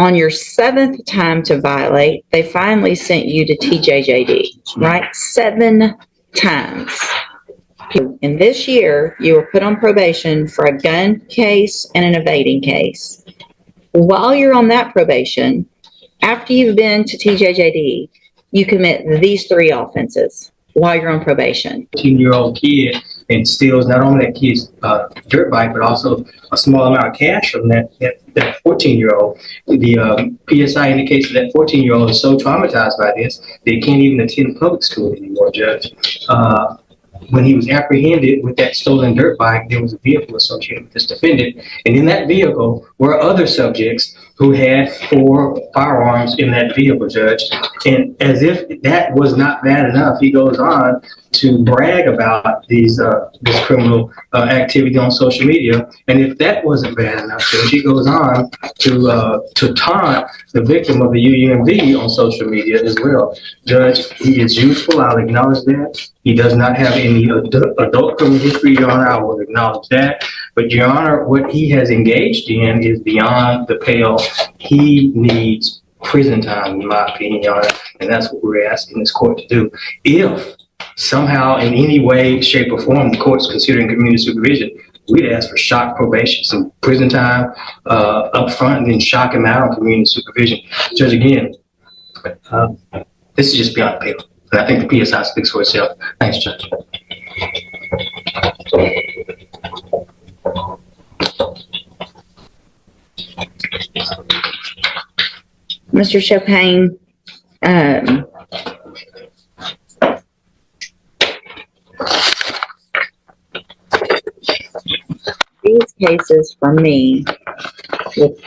On your 7th time to violate, they finally sent you to TJJD, right? 7 times. And this year, you were put on probation for a gun case and an evading case. While you're on that probation, after you've been to TJJD, you commit these 3 offenses while you're on probation. 18-year-old kid and steals not only that kid's dirt bike, but also a small amount of cash from that 14-year-old. The PSI indicates that 14-year-old is so traumatized by this, they can't even attend public school anymore, Judge. When he was apprehended with that stolen dirt bike, there was a vehicle associated with this defendant. And in that vehicle were other subjects who had 4 firearms in that vehicle, Judge. And as if that was not bad enough, he goes on to brag about this criminal activity on social media. And if that wasn't bad enough, Judge, he goes on to taunt the victim of the UUMV on social media as well. Judge, he is youthful, I'll acknowledge that. He does not have any adult criminal history, Your Honor, I will acknowledge that. But Your Honor, what he has engaged in is beyond the pale. He needs prison time, in my opinion, Your Honor, and that's what we're asking this court to do. If somehow, in any way, shape, or form, the court's considering community supervision, we'd ask for shock probation, some prison time up front, and then shock him out on community supervision. Judge, again, this is just beyond the pale. And I think the PSI speaks for itself. Thanks, Judge. Mr. Chopin, these cases for me with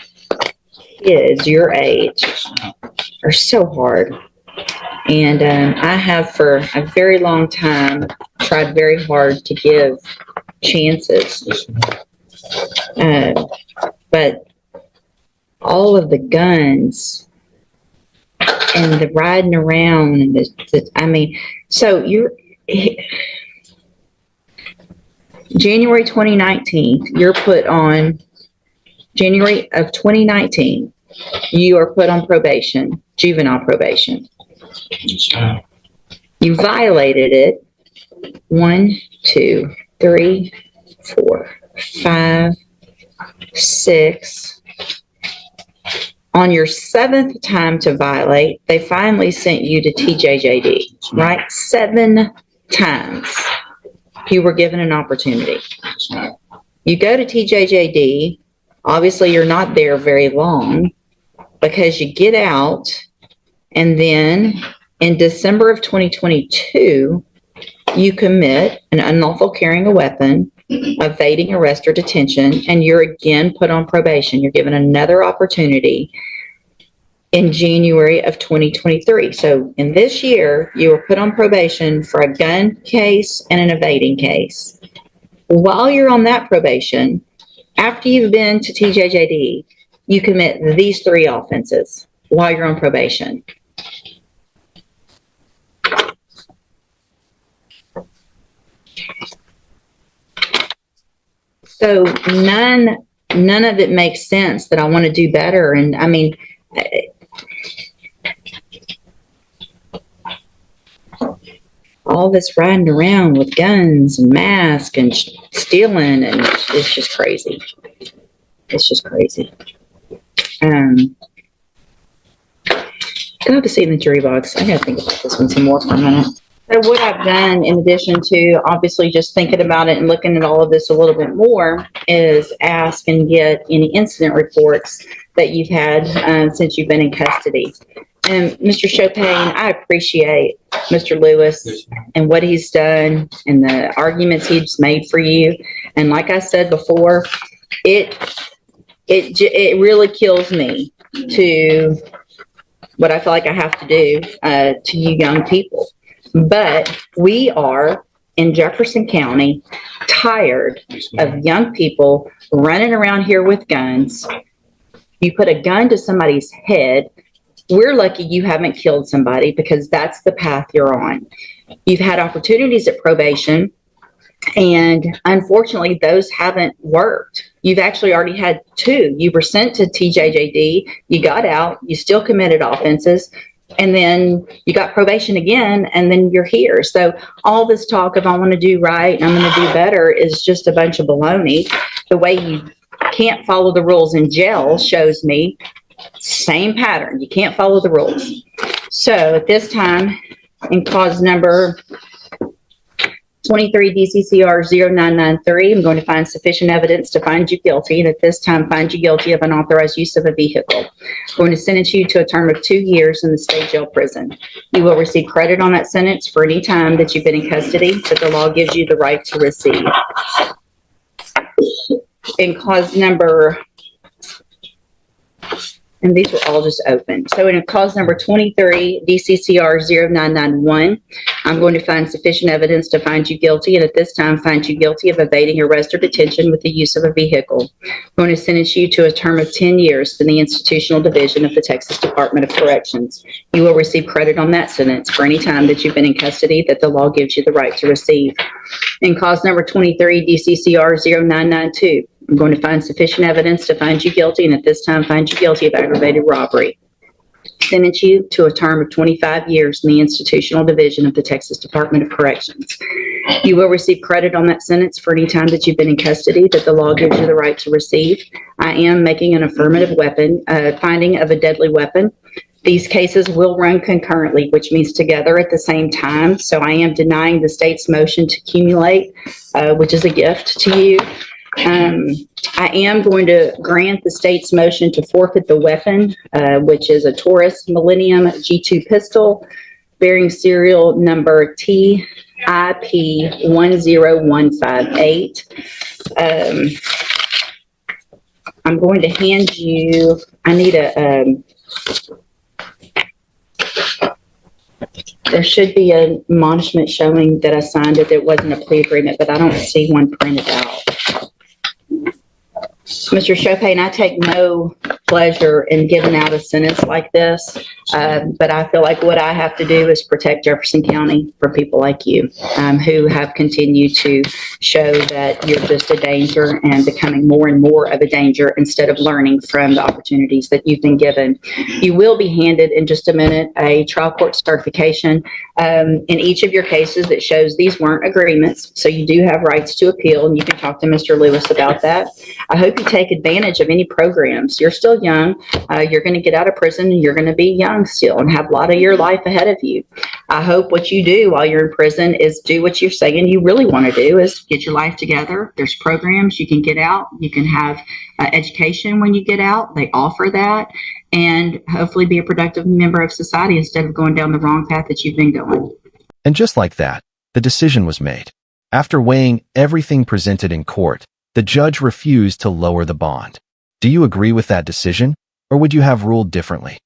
kids your age are so hard. And I have for a very long time tried very hard to give chances. But all of the guns and the riding around and so you're January 2019, you're put on January of 2019, you are put on probation, juvenile probation. You violated it 1, 2, 3, 4, 5, 6. On your 7th time to violate, they finally sent you to TJJD, right? 7 times you were given an opportunity. You go to TJJD, obviously you're not there very long because you get out, and then in December of 2022, you commit an unlawful carrying a weapon, evading arrest or detention, and you're again put on probation. You're given another opportunity in January of 2023. So in this year, you were put on probation for a gun case and an evading case. While you're on that probation, after you've been to TJJD, you commit these 3 offenses while you're on probation. So none of it makes sense that I want to do better. And I mean, all this riding around with guns and masks and stealing, and it's just crazy. It's just crazy. Go have a seat in the jury box. I gotta think about this one some more for a minute. So what I've done, in addition to obviously just thinking about it and looking at all of this a little bit more, is ask and get any incident reports that you've had since you've been in custody. And Mr. Chopin, I appreciate Mr. Lewis and what he's done and the arguments he's made for you. And like I said before, it really kills me to what I feel like I have to do to you young people. But we are in Jefferson County tired of young people running around here with guns. You put a gun to somebody's head. We're lucky you haven't killed somebody, because that's the path you're on. You've had opportunities at probation And unfortunately, those haven't worked. You've actually already had 2. You were sent to TJJD, you got out, you still committed offenses, and then you got probation again, and then you're here. So all this talk of I want to do right and I'm going to do better is just a bunch of baloney. The way you can't follow the rules in jail shows me same pattern. You can't follow the rules. So at this time, in cause number 23 DCCR 0993, I'm going to find sufficient evidence to find you guilty, and at this time find you guilty of unauthorized use of a vehicle. I'm going to sentence you to a term of 2 years in the state jail prison. You will receive credit on that sentence for any time that you've been in custody that the law gives you the right to receive. In cause number, and these were all just open. So in cause number 23, DCCR 0991, I'm going to find sufficient evidence to find you guilty, and at this time find you guilty of evading arrest or detention with the use of a vehicle. I'm going to sentence you to a term of 10 years in the institutional division of the Texas Department of Corrections. You will receive credit on that sentence for any time that you've been in custody that the law gives you the right to receive. In cause number 23, DCCR 0992, I'm going to find sufficient evidence to find you guilty, and at this time find you guilty of aggravated robbery. Sentence you to a term of 25 years in the institutional division of the Texas Department of Corrections. You will receive credit on that sentence for any time that you've been in custody that the law gives you the right to receive. I am making an affirmative weapon, finding of a deadly weapon. These cases will run concurrently, which means together at the same time. So I am denying the state's motion to accumulate, which is a gift to you. I am going to grant the state's motion to forfeit the weapon, which is a Taurus Millennium G2 pistol bearing serial number TIP 10158. I'm going to hand you, I need there should be an admonishment showing that I signed it. It wasn't a plea agreement, but I don't see one printed out. Mr. Chopin, I take no pleasure in giving out a sentence like this, but I feel like what I have to do is protect Jefferson County from people like you, who have continued to show that you're just a danger and becoming more and more of a danger instead of learning from the opportunities that you've been given. You will be handed in just a minute a trial court certification in each of your cases that shows these weren't agreements, so you do have rights to appeal, and you can talk to Mr. Lewis about that. I hope you take advantage of any programs. You're still young. You're going to get out of prison, and you're going to be young still and have a lot of your life ahead of you. I hope what you do while you're in prison is do what you're saying you really want to do, is get your life together. There's programs you can get out. You can have education when you get out. They offer that, and hopefully be a productive member of society instead of going down the wrong path that you've been going. And just like that, the decision was made. After weighing everything presented in court, the judge refused to lower the bond. Do you agree with that decision, or would you have ruled differently?